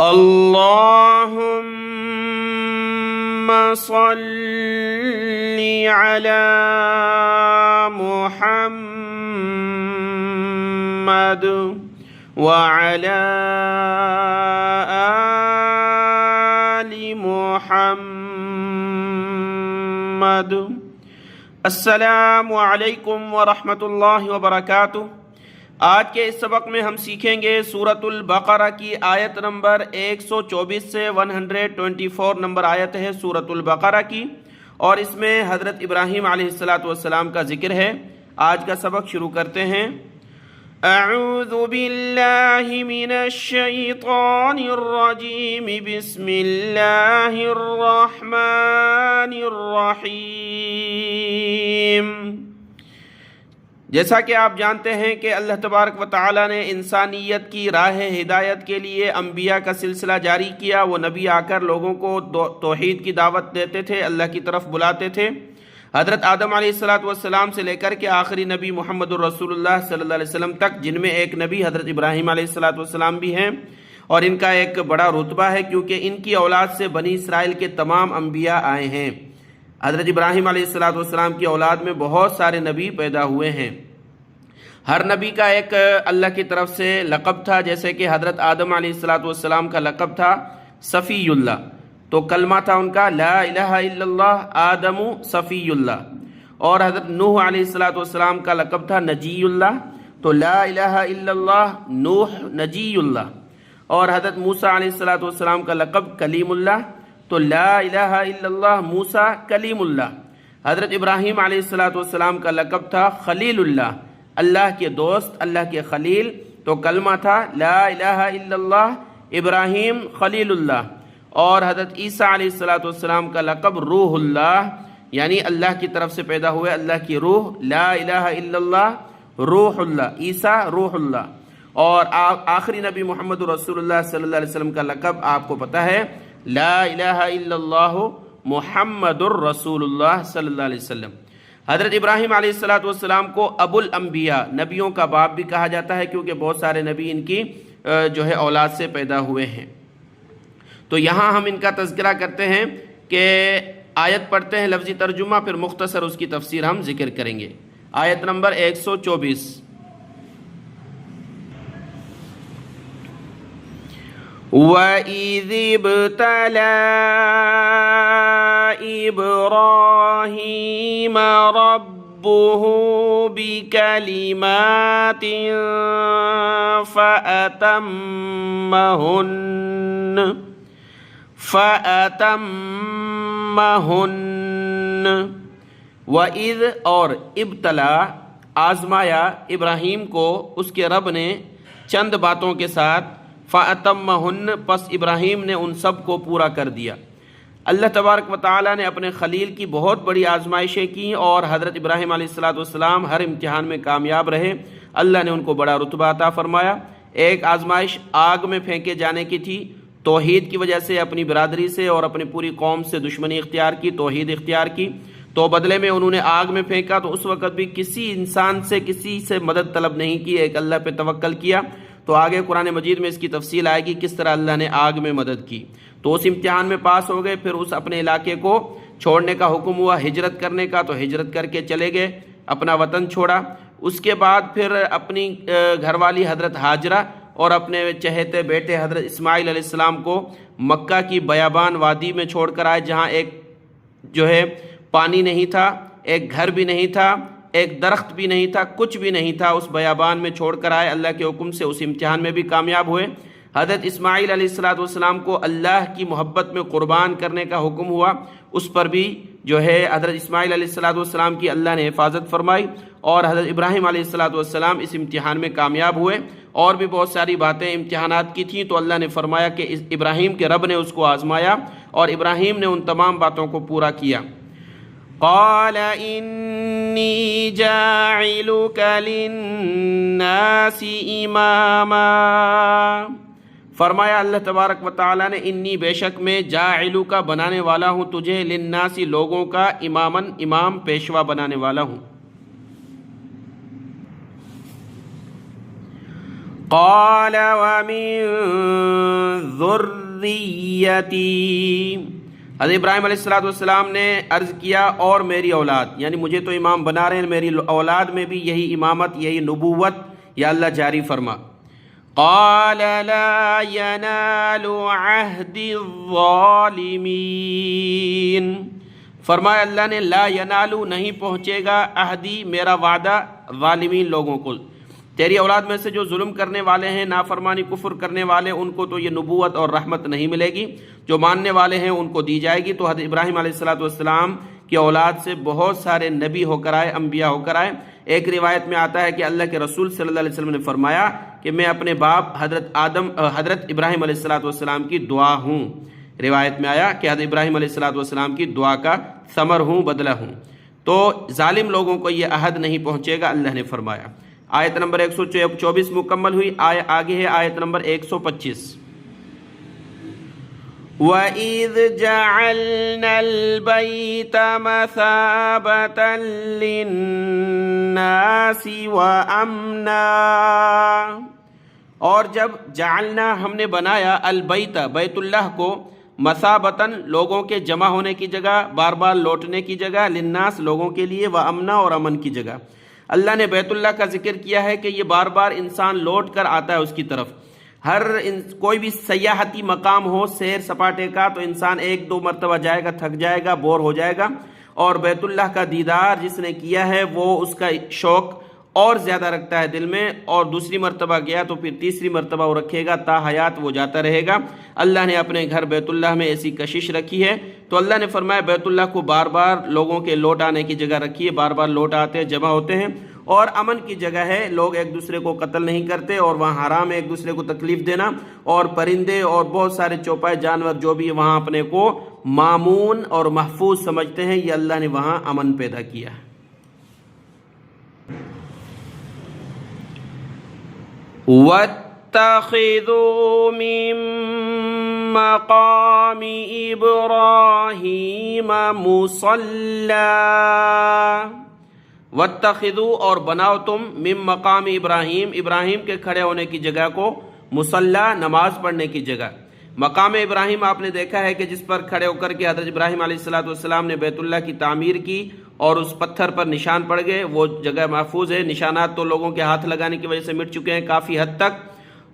اللهم صل على محمد وعلى آل محمد۔ السلام علیکم ورحمۃ اللہ وبرکاتہ۔ آج کے اس سبق میں ہم سیکھیں گے سورۃ البقرہ کی آیت نمبر 124 سے 124 نمبر آیت ہے سورۃ البقرہ کی، اور اس میں حضرت ابراہیم علیہ السلام کا ذکر ہے۔ آج کا سبق شروع کرتے ہیں۔ اعوذ باللہ من الشیطان الرجیم، بسم اللہ الرحمن الرحیم۔ جیسا کہ آپ جانتے ہیں کہ اللہ تبارک و تعالی نے انسانیت کی راہ ہدایت کے لیے انبیاء کا سلسلہ جاری کیا۔ وہ نبی آ کر لوگوں کو توحید کی دعوت دیتے تھے، اللہ کی طرف بلاتے تھے۔ حضرت آدم علیہ السلام سے لے کر کے آخری نبی محمد الرسول اللہ صلی اللہ علیہ وسلم تک، جن میں ایک نبی حضرت ابراہیم علیہ السلام بھی ہیں، اور ان کا ایک بڑا رتبہ ہے کیونکہ ان کی اولاد سے بنی اسرائیل کے تمام انبیاء آئے ہیں۔ حضرت ابراہیم علیہ السلام کی اولاد میں بہت سارے نبی پیدا ہوئے ہیں۔ ہر نبی کا ایک اللہ کی طرف سے لقب تھا، جیسے کہ حضرت آدم علیہ السلام کا لقب تھا صفی اللہ، تو کلمہ تھا ان کا لا الہ الا اللہ آدم صفی اللہ۔ اور حضرت نوح علیہ السلام کا لقب تھا نجی اللہ، تو لا الہ الا اللہ نوح نجی اللہ۔ اور حضرت موسیٰ علیہ السلام کا لقب کلیم اللہ، تو لا الہ الا اللہ موسیٰ کلیم اللہ۔ حضرت ابراہیم علیہ السلام کا لقب تھا خلیل اللہ، اللہ کے دوست، اللہ کے خلیل، تو کلمہ تھا لا الہ الا اللہ ابراہیم خلیل اللہ۔ اور حضرت عیسیٰ علیہ السلام کا لقب روح اللہ، یعنی اللہ کی طرف سے پیدا ہوئے اللہ کی روح، لا الہ الا اللہ روح اللہ، عیسیٰ روح اللہ۔ اور آخری نبی محمد رسول اللہ صلی اللہ علیہ وسلم کا لقب آپ کو پتہ ہے لا الہ الا اللہ محمد الرسول اللہ صلی اللہ علیہ وسلم۔ حضرت ابراہیم علیہ السلام کو ابو الانبیاء، نبیوں کا باپ بھی کہا جاتا ہے، کیونکہ بہت سارے نبی ان کی جو ہے اولاد سے پیدا ہوئے ہیں۔ تو یہاں ہم ان کا تذکرہ کرتے ہیں کہ آیت پڑھتے ہیں لفظی ترجمہ، پھر مختصر اس کی تفسیر ہم ذکر کریں گے۔ آیت نمبر 124۔ وَإِذِ ابْتَلَى إِبْرَاهِيمَ رَبُّهُ بِكَلِمَاتٍ فَأَتَمَّهُنَّ۔ وَإِذ اور ابتلا، آزمایا، ابراہیم کو اس کے رب نے چند باتوں کے ساتھ، فَأَتَمَّهُنَّ پس ابراہیم نے ان سب کو پورا کر دیا۔ اللہ تبارک و تعالی نے اپنے خلیل کی بہت بڑی آزمائشیں کی، اور حضرت ابراہیم علیہ السلام ہر امتحان میں کامیاب رہے۔ اللہ نے ان کو بڑا رتبہ عطا فرمایا۔ ایک آزمائش آگ میں پھینکے جانے کی تھی، توحید کی وجہ سے اپنی برادری سے اور اپنی پوری قوم سے دشمنی اختیار کی، توحید اختیار کی، تو بدلے میں انہوں نے آگ میں پھینکا، تو اس وقت بھی کسی انسان سے، کسی سے مدد طلب نہیں کی، ایک اللہ پہ توکل کیا۔ تو آگے قرآن مجید میں اس کی تفصیل آئے گی کس طرح اللہ نے آگ میں مدد کی۔ تو اس امتحان میں پاس ہو گئے، پھر اس اپنے علاقے کو چھوڑنے کا حکم ہوا، ہجرت کرنے کا، تو ہجرت کر کے چلے گئے، اپنا وطن چھوڑا۔ اس کے بعد پھر اپنی گھر والی حضرت ہاجرہ اور اپنے چہیتے بیٹے حضرت اسماعیل علیہ السلام کو مکہ کی بیابان وادی میں چھوڑ کر آئے، جہاں ایک جو ہے پانی نہیں تھا، ایک گھر بھی نہیں تھا، ایک درخت بھی نہیں تھا، کچھ بھی نہیں تھا، اس بیابان میں چھوڑ کر آئے۔ اللہ کے حکم سے اس امتحان میں بھی کامیاب ہوئے۔ حضرت اسماعیل علیہ السلام کو اللہ کی محبت میں قربان کرنے کا حکم ہوا، اس پر بھی جو ہے حضرت اسماعیل علیہ السلام کی اللہ نے حفاظت فرمائی، اور حضرت ابراہیم علیہ السلام اس امتحان میں کامیاب ہوئے۔ اور بھی بہت ساری باتیں امتحانات کی تھیں، تو اللہ نے فرمایا کہ ابراہیم کے رب نے اس کو آزمایا، اور ابراہیم نے ان تمام باتوں کو پورا کیا۔ قال انی جاعلک للناس اماما، فرمایا اللہ تبارک و تعالی نے انی بے شک میں جاعلک بنانے والا ہوں تجھے، للناس لوگوں کا، امامن امام پیشوا بنانے والا ہوں۔ قال ومن ذریتی، حضرت ابراہیم علیہ السلام نے عرض کیا اور میری اولاد، یعنی مجھے تو امام بنا رہے ہیں، میری اولاد میں بھی یہی امامت، یہی نبوت یا اللہ جاری فرما۔ قال لا ينال عہد الظالمین، فرمایا اللہ نے لا ینالو، نہیں پہنچے گا، عہدی میرا وعدہ، ظالمین لوگوں کو، تیری اولاد میں سے جو ظلم کرنے والے ہیں، نافرمانی کفر کرنے والے، ان کو تو یہ نبوت اور رحمت نہیں ملے گی، جو ماننے والے ہیں ان کو دی جائے گی۔ تو حضرت ابراہیم علیہ السلام کی اولاد سے بہت سارے نبی ہو کر آئے، انبیاء ہو کر آئے۔ ایک روایت میں آتا ہے کہ اللہ کے رسول صلی اللہ علیہ وسلم نے فرمایا کہ میں اپنے باپ حضرت ابراہیم علیہ السلام کی دعا ہوں۔ روایت میں آیا کہ حضرت ابراہیم علیہ السلام کی دعا کا ثمر ہوں، بدلہ ہوں۔ تو ظالم لوگوں کو یہ عہد نہیں پہنچے گا، اللہ نے فرمایا۔ آیت نمبر 124 مکمل ہوئی، آگے ہے آیت نمبر 125۔ وَإِذْ جَعَلْنَا الْبَيْتَ مَثَابَةً لِلنَّاسِ وَأَمْنًا، اور جب جعلنا ہم نے بنایا البیت بیت اللہ کو، مثابتاً لوگوں کے جمع ہونے کی جگہ، بار بار لوٹنے کی جگہ، للناس لوگوں کے لیے، وَأَمْنًا اور امن کی جگہ۔ اللہ نے بیت اللہ کا ذکر کیا ہے کہ یہ بار بار انسان لوٹ کر آتا ہے اس کی طرف۔ کوئی بھی سیاحتی مقام ہو سیر سپاٹے کا تو انسان ایک دو مرتبہ جائے گا، تھک جائے گا، بور ہو جائے گا، اور بیت اللہ کا دیدار جس نے کیا ہے وہ اس کا شوق اور زیادہ رکھتا ہے دل میں، اور دوسری مرتبہ گیا تو پھر تیسری مرتبہ وہ رکھے گا، تا حیات وہ جاتا رہے گا۔ اللہ نے اپنے گھر بیت اللہ میں ایسی کشش رکھی ہے، تو اللہ نے فرمایا بیت اللہ کو بار بار لوگوں کے لوٹ آنے کی جگہ رکھی ہے، بار بار لوٹ آتے ہیں، جمع ہوتے ہیں، اور امن کی جگہ ہے، لوگ ایک دوسرے کو قتل نہیں کرتے، اور وہاں حرام ہے ایک دوسرے کو تکلیف دینا، اور پرندے اور بہت سارے چوپائے جانور جو بھی وہاں اپنے کو مامون اور محفوظ سمجھتے ہیں، یہ اللہ نے وہاں امن پیدا کیا ہے۔ وَاتَّخِذُوا مِن مَّقَامِ إِبْرَاهِيمَ مُصَلًّى، وَاتَّخِذُوا اور بناؤ تم، من مقام ابراہیم، ابراہیم کے کھڑے ہونے کی جگہ کو، مصلی نماز پڑھنے کی جگہ۔ مقام ابراہیم آپ نے دیکھا ہے کہ جس پر کھڑے ہو کر کے حضرت ابراہیم علیہ السلام نے بیت اللہ کی تعمیر کی، اور اس پتھر پر نشان پڑ گئے، وہ جگہ محفوظ ہے، نشانات تو لوگوں کے ہاتھ لگانے کی وجہ سے مٹ چکے ہیں کافی حد تک،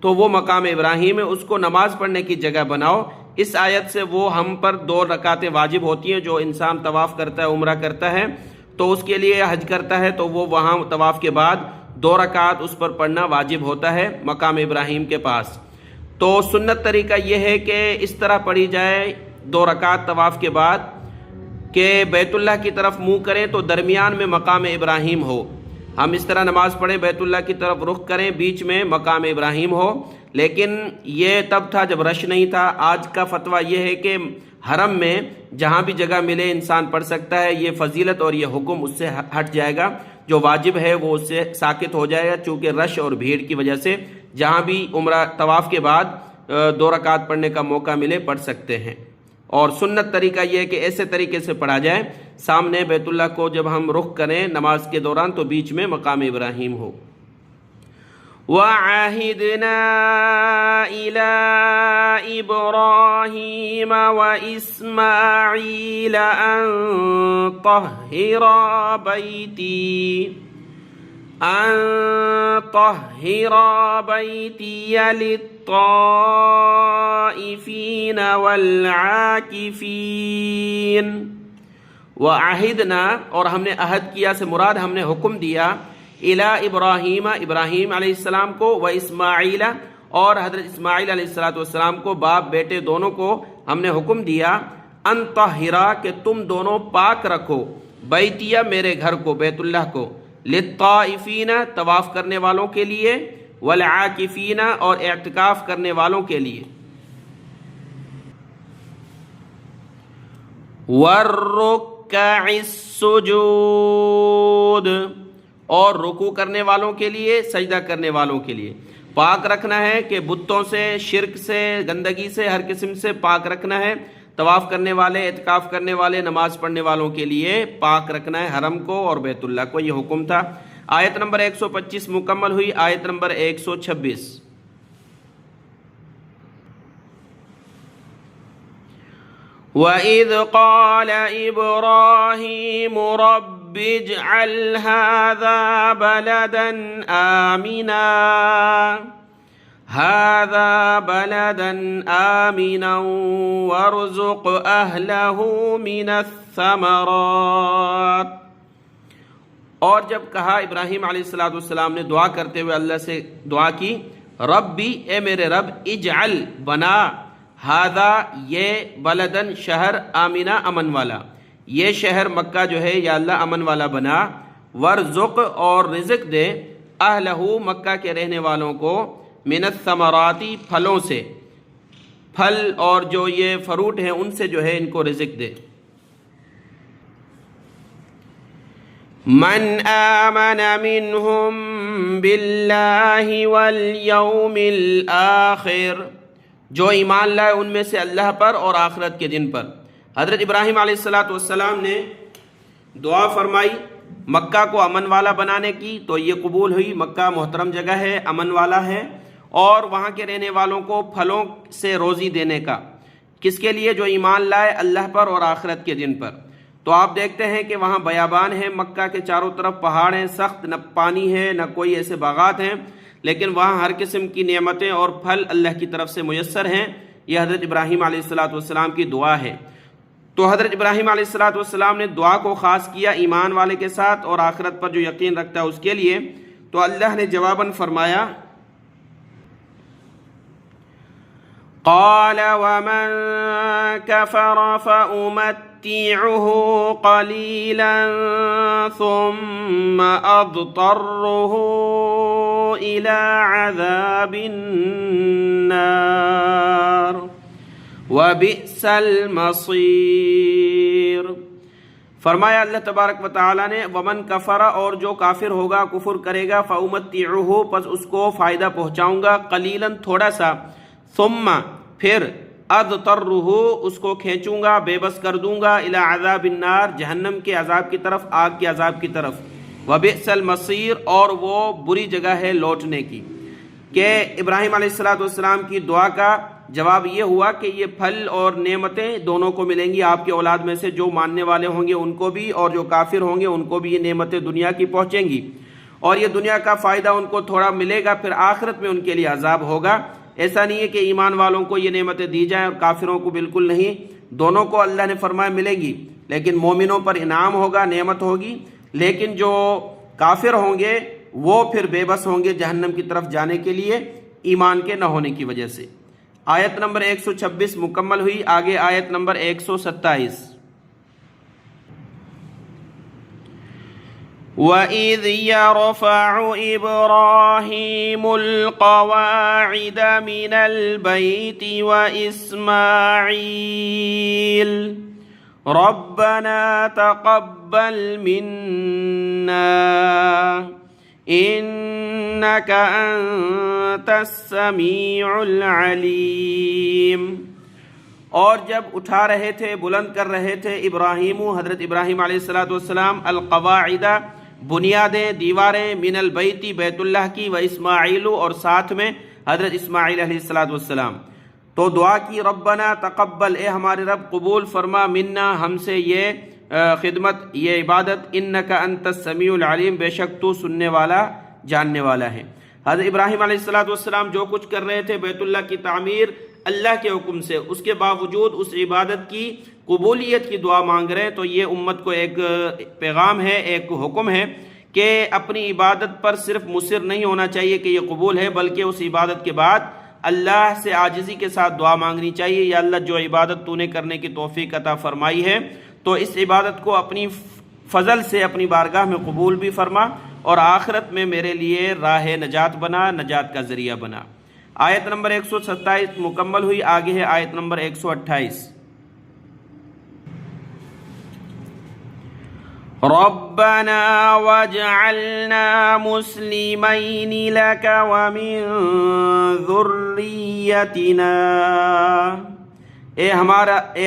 تو وہ مقام ابراہیم ہے، اس کو نماز پڑھنے کی جگہ بناؤ۔ اس آیت سے وہ ہم پر 2 رکعتیں واجب ہوتی ہیں، جو انسان طواف کرتا ہے، عمرہ کرتا ہے تو اس کے لیے، حج کرتا ہے تو وہ وہاں طواف کے بعد 2 رکعت اس پر پڑھنا واجب ہوتا ہے مقام ابراہیم کے پاس۔ تو سنت طریقہ یہ ہے کہ اس طرح پڑھی جائے 2 رکعت طواف کے بعد کہ بیت اللہ کی طرف منہ کریں تو درمیان میں مقام ابراہیم ہو، ہم اس طرح نماز پڑھیں، بیت اللہ کی طرف رخ کریں، بیچ میں مقام ابراہیم ہو۔ لیکن یہ تب تھا جب رش نہیں تھا، آج کا فتویٰ یہ ہے کہ حرم میں جہاں بھی جگہ ملے انسان پڑھ سکتا ہے، یہ فضیلت اور یہ حکم اس سے ہٹ جائے گا، جو واجب ہے وہ اس سے ساقط ہو جائے گا، چونکہ رش اور بھیڑ کی وجہ سے جہاں بھی عمرہ طواف کے بعد 2 رکعت پڑھنے کا موقع ملے پڑھ سکتے ہیں۔ اور سنت طریقہ یہ ہے کہ ایسے طریقے سے پڑھا جائے، سامنے بیت اللہ کو جب ہم رخ کریں نماز کے دوران تو بیچ میں مقام ابراہیم ہو۔ وَعَهِدْنَا إِلَىٰ إِبْرَاهِيمَ وَإِسْمَاعِيلَ أَن طَهِّرَا بَيْتِيَ لِلطَّائِفِينَ وَالْعَاكِفِينَ۔ وَعَهِدْنَا اور ہم نے عہد کیا سے مراد ہم نے حکم دیا، اِلیٰ ابراہیم، ابراہیم علیہ السلام کو، و اسماعیل اور حضرت اسماعیل علیہ السلام کو، باپ بیٹے دونوں کو ہم نے حکم دیا، ان طہرا کہ تم دونوں پاک رکھو، بیتیہ میرے گھر کو، بیت اللہ کو، للطائفین طواف کرنے والوں کے لیے، والعاکفین اور اعتکاف کرنے والوں کے لیے، والرکع السجود اور رکوع کرنے والوں کے لیے، سجدہ کرنے والوں کے لیے۔ پاک رکھنا ہے کہ بتوں سے، شرک سے، گندگی سے، ہر قسم سے پاک رکھنا ہے۔ طواف کرنے والے، اعتکاف کرنے والے، نماز پڑھنے والوں کے لیے پاک رکھنا ہے حرم کو اور بیت اللہ کو، یہ حکم تھا۔ آیت نمبر 125 مکمل ہوئی، آیت نمبر 126۔ وَإِذْ قَالَ إِبْرَاهِيمُ رَبِّ اجْعَلْ هَذَا بَلَدًا آمِنًا وَارْزُقْ أَهْلَهُ مِنَ الثَّمَرَاتِ۔ اور جب کہا ابراہیم علیہ السلام نے دعا کرتے ہوئے اللہ سے دعا کی، ربی اے میرے رب، اجعل بنا، ہذا یہ، بلدن شہر، آمینہ امن والا، یہ شہر مکہ جو ہے یا اللہ امن والا بنا، ورزق اور رزق دے، اہلہ مکہ کے رہنے والوں کو، من الثمراتی پھلوں سے، پھل اور جو یہ فروٹ ہیں ان سے جو ہے ان کو رزق دے۔ من آمن منہم باللہ والیوم الآخر، جو ایمان لائے ان میں سے اللہ پر اور آخرت کے دن پر۔ حضرت ابراہیم علیہ السلام نے دعا فرمائی مکہ کو امن والا بنانے کی، تو یہ قبول ہوئی۔ مکہ محترم جگہ ہے، امن والا ہے، اور وہاں کے رہنے والوں کو پھلوں سے روزی دینے کا، کس کے لیے؟ جو ایمان لائے اللہ پر اور آخرت کے دن پر۔ تو آپ دیکھتے ہیں کہ وہاں بیابان ہے، مکہ کے چاروں طرف پہاڑ ہیں، سخت، نہ پانی ہے نہ کوئی ایسے باغات ہیں، لیکن وہاں ہر قسم کی نعمتیں اور پھل اللہ کی طرف سے میسر ہیں۔ یہ حضرت ابراہیم علیہ السلام کی دعا ہے۔ تو حضرت ابراہیم علیہ السلام نے دعا کو خاص کیا ایمان والے کے ساتھ اور آخرت پر جو یقین رکھتا ہے اس کے لیے، تو اللہ نے جواباً فرمایا، قال ومن كفر فأمتعه قليلا ثم أضطره إلى عذاب النار وبئس المصير۔ فرمایا اللہ تبارک و تعالیٰ نے، ومن کفر، اور جو کافر ہوگا، کفر کرے گا، فأمتعه، پس اس کو فائدہ پہنچاؤں گا، قلیلا، تھوڑا سا، ثم، پھر، اضطرہ، اس کو کھینچوں گا، بے بس کر دوں گا، الی عذاب النار، جہنم کے عذاب کی طرف، آگ کے عذاب کی طرف، وبئس المصیر، اور وہ بری جگہ ہے لوٹنے کی۔ کہ ابراہیم علیہ السلام کی دعا کا جواب یہ ہوا کہ یہ پھل اور نعمتیں دونوں کو ملیں گی، آپ کے اولاد میں سے جو ماننے والے ہوں گے ان کو بھی، اور جو کافر ہوں گے ان کو بھی یہ نعمتیں دنیا کی پہنچیں گی، اور یہ دنیا کا فائدہ ان کو تھوڑا ملے گا، پھر آخرت میں ان کے لیے عذاب ہوگا۔ ایسا نہیں ہے کہ ایمان والوں کو یہ نعمتیں دی جائیں اور کافروں کو بالکل نہیں، دونوں کو اللہ نے فرمایا ملے گی، لیکن مومنوں پر انعام ہوگا، نعمت ہوگی، لیکن جو کافر ہوں گے وہ پھر بے بس ہوں گے جہنم کی طرف جانے کے لیے، ایمان کے نہ ہونے کی وجہ سے۔ آیت نمبر 126 مکمل ہوئی، آگے آیت نمبر 127۔ وَإِذْ يَرْفَعُ إِبْرَاهِيمُ الْقَوَاعِدَ مِنَ الْبَيْتِ وَإِسْمَاعِيلُ رَبَّنَا تَقَبَّلْ مِنَّا إِنَّكَ أَنْتَ السَّمِيعُ الْعَلِيمُ۔ اور جب اٹھا رہے تھے، بلند کر رہے تھے ابراہیم، حضرت ابراہیم علیہ السلام، القواعد، بنیادیں، دیواریں، من البیتی، بیت اللہ کی، و اسماعیل، اور ساتھ میں حضرت اسماعیل علیہ السلام، تو دعا کی، ربنا تقبل، اے ہمارے رب قبول فرما، منا، ہم سے یہ خدمت، یہ عبادت، انک انت السمیع العلیم، بے شک تو سننے والا، جاننے والا ہے۔ حضرت ابراہیم علیہ السلام جو کچھ کر رہے تھے بیت اللہ کی تعمیر اللہ کے حکم سے، اس کے باوجود اس عبادت کی قبولیت کی دعا مانگ رہے ہیں، تو یہ امت کو ایک پیغام ہے، ایک حکم ہے کہ اپنی عبادت پر صرف مصر نہیں ہونا چاہیے کہ یہ قبول ہے، بلکہ اس عبادت کے بعد اللہ سے عاجزی کے ساتھ دعا مانگنی چاہیے، یا اللہ جو عبادت تو نے کرنے کی توفیق عطا فرمائی ہے، تو اس عبادت کو اپنی فضل سے اپنی بارگاہ میں قبول بھی فرما، اور آخرت میں میرے لیے راہ نجات بنا، نجات کا ذریعہ بنا۔ آیت نمبر 127 مکمل ہوئی، آگے ہے آیت نمبر 128۔ ربنا واجعلنا مسلمین لک ومن ذریتنا، اے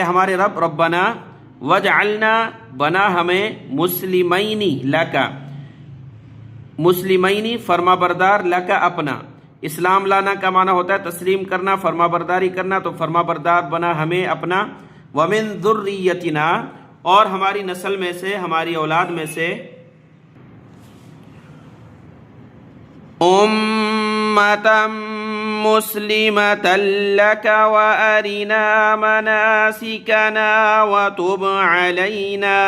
ہمارے رب، ربنا واجعلنا، بنا ہمیں، مسلمین لک، مسلمین فرما بردار، لک اپنا، اسلام لانا کا معنی ہوتا ہے تسلیم کرنا، فرما برداری کرنا، تو فرما بردار بنا ہمیں اپنا، ومن ذریتنا، اور ہماری نسل میں سے، ہماری اولاد میں سے، امتا مسلمتا لک وارنا مناسکنا وتب علینا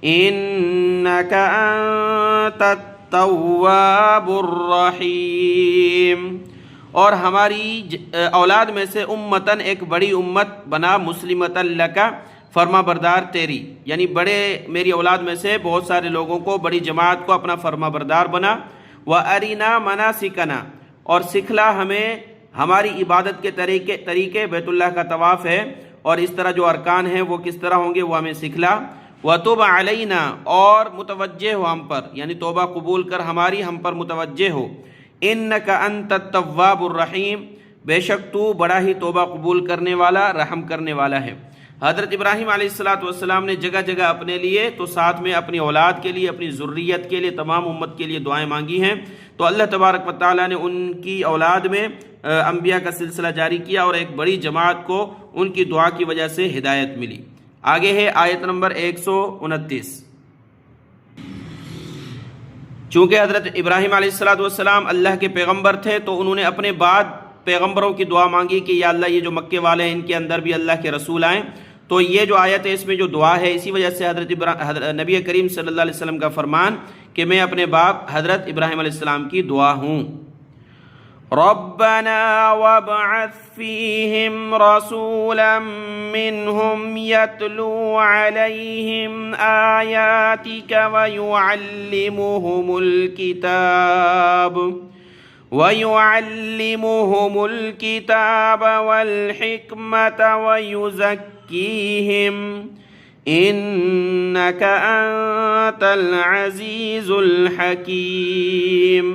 انک انت التواب الرحیم، اور ہماری اولاد میں سے امتن، ایک بڑی امت بنا، مسلمتا لک، فرما بردار تیری، یعنی میری اولاد میں سے بہت سارے لوگوں کو، بڑی جماعت کو اپنا فرما بردار بنا، وَأَرِنَا مَنَاسِكَنَا، اور سکھلا ہمیں ہماری عبادت کے طریقے، بیت اللہ کا طواف ہے اور اس طرح جو ارکان ہیں وہ کس طرح ہوں گے وہ ہمیں سکھلا، وَتُبْ عَلَيْنَا، اور متوجہ ہو ہم پر، یعنی توبہ قبول کر ہماری، ہم پر متوجہ ہو، اِنَّكَ أَنْتَ التَّوَّابُ الرَّحِيمُ، بے شک تو بڑا ہی توبہ قبول کرنے والا، رحم کرنے والا ہے۔ حضرت ابراہیم علیہ السلام نے جگہ جگہ اپنے لیے تو ساتھ میں اپنی اولاد کے لیے، اپنی ذریت کے لیے، تمام امت کے لیے دعائیں مانگی ہیں، تو اللہ تبارک و تعالیٰ نے ان کی اولاد میں انبیاء کا سلسلہ جاری کیا اور ایک بڑی جماعت کو ان کی دعا کی وجہ سے ہدایت ملی۔ آگے ہے آیت نمبر 129۔ چونکہ حضرت ابراہیم علیہ السلام اللہ کے پیغمبر تھے تو انہوں نے اپنے بعد پیغمبروں کی دعا مانگی کہ یا اللہ یہ جو مکے والے ہیں ان کے اندر بھی اللہ کے رسول آئیں، تو یہ جو آیت ہے اس میں جو دعا ہے، اسی وجہ سے حضرت نبی کریم صلی اللہ علیہ وسلم کا فرمان کہ میں اپنے باپ حضرت ابراہیم علیہ السلام کی دعا ہوں۔ ربنا وابعث فیہم رسولا منہم یتلو علیہم آیاتک وَيُعَلِّمُهُمُ الْكِتَابَ وَالْحِكْمَةَ وَيُزَكِّيهِمْ إِنَّكَ أَنْتَ الْعَزِيزُ الْحَكِيمُ۔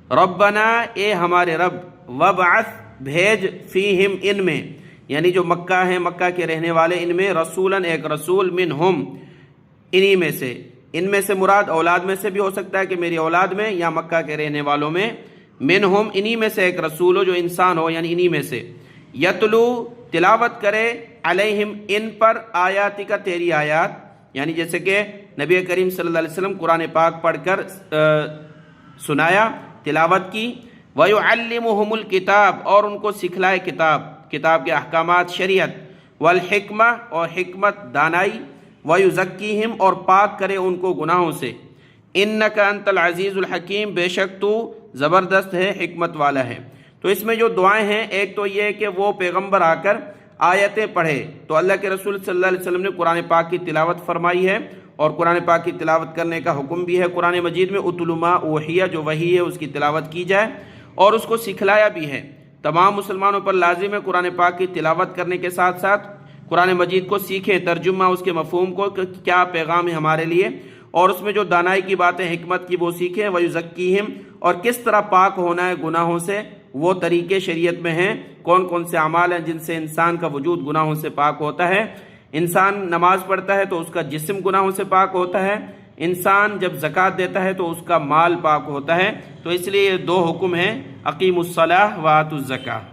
ربنا، اے ہمارے رب، وابعث، بھیج، فیہم، ان میں، یعنی جو مکہ ہیں، مکہ کے رہنے والے، ان میں، رسولاً، ایک رسول، منہم، انہی میں سے، ان میں سے مراد اولاد میں سے بھی ہو سکتا ہے کہ میری اولاد میں، یا مکہ کے رہنے والوں میں، منہم، انہی میں سے ایک رسول ہو جو انسان ہو، یعنی انہی میں سے، یتلو، تلاوت کرے، علیہم، ان پر، آیاتی کا، تیری آیات، یعنی جیسے کہ نبی کریم صلی اللہ علیہ وسلم قرآن پاک پڑھ کر سنایا، تلاوت کی، وَيُعَلِّمُهُمُ الْكِتَابَ، اور ان کو سکھلائے کتاب کے احکامات، شریعت، والحکمہ، اور حکمت، دانائی، وَيُزَكِّيهِمْ، اور پاک کرے ان کو گناہوں سے، اِنَّكَ أَنْتَ الْعَزِيزُ الْحَكِيمُ، بے شک تو زبردست ہے، حکمت والا ہے۔ تو اس میں جو دعائیں ہیں، ایک تو یہ کہ وہ پیغمبر آ کر آیتیں پڑھے، تو اللہ کے رسول صلی اللہ علیہ وسلم نے قرآن پاک کی تلاوت فرمائی ہے، اور قرآن پاک کی تلاوت کرنے کا حکم بھی ہے قرآن مجید میں، اتل ما اوحی، جو وحی ہے اس کی تلاوت کی جائے، اور اس کو سکھلایا بھی ہے۔ تمام مسلمانوں پر لازم ہے قرآن پاک کی تلاوت کرنے کے ساتھ ساتھ قرآن مجید کو سیکھیں، ترجمہ، اس کے مفہوم کو، کیا پیغام ہے ہمارے لیے، اور اس میں جو دانائی کی باتیں، حکمت کی، وہ سیکھیں، وَيُزَكِّيهِمْ، اور کس طرح پاک ہونا ہے گناہوں سے، وہ طریقے شریعت میں ہیں، کون کون سے اعمال ہیں جن سے انسان کا وجود گناہوں سے پاک ہوتا ہے۔ انسان نماز پڑھتا ہے تو اس کا جسم گناہوں سے پاک ہوتا ہے، انسان جب زکوٰۃ دیتا ہے تو اس کا مال پاک ہوتا ہے، تو اس لیے یہ دو حکم ہیں، اقیموا الصلاۃ وآتوا الزکاۃ۔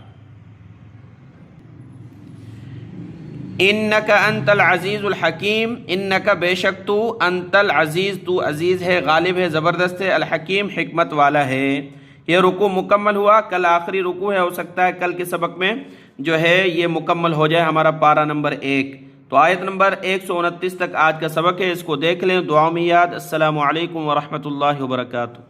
انک انت العزیز الحکیم، انک، بے شک تو، انت العزیز، تو عزیز ہے، غالب ہے، زبردست ہے، الحکیم، حکمت والا ہے۔ یہ رکوع مکمل ہوا، کل آخری رکوع ہے، ہو سکتا ہے کل کے سبق میں جو ہے یہ مکمل ہو جائے ہمارا پارہ نمبر 1۔ تو آیت نمبر 129 تک آج کا سبق ہے، اس کو دیکھ لیں، دعاؤں میں یاد۔ السلام علیکم ورحمۃ اللہ وبرکاتہ۔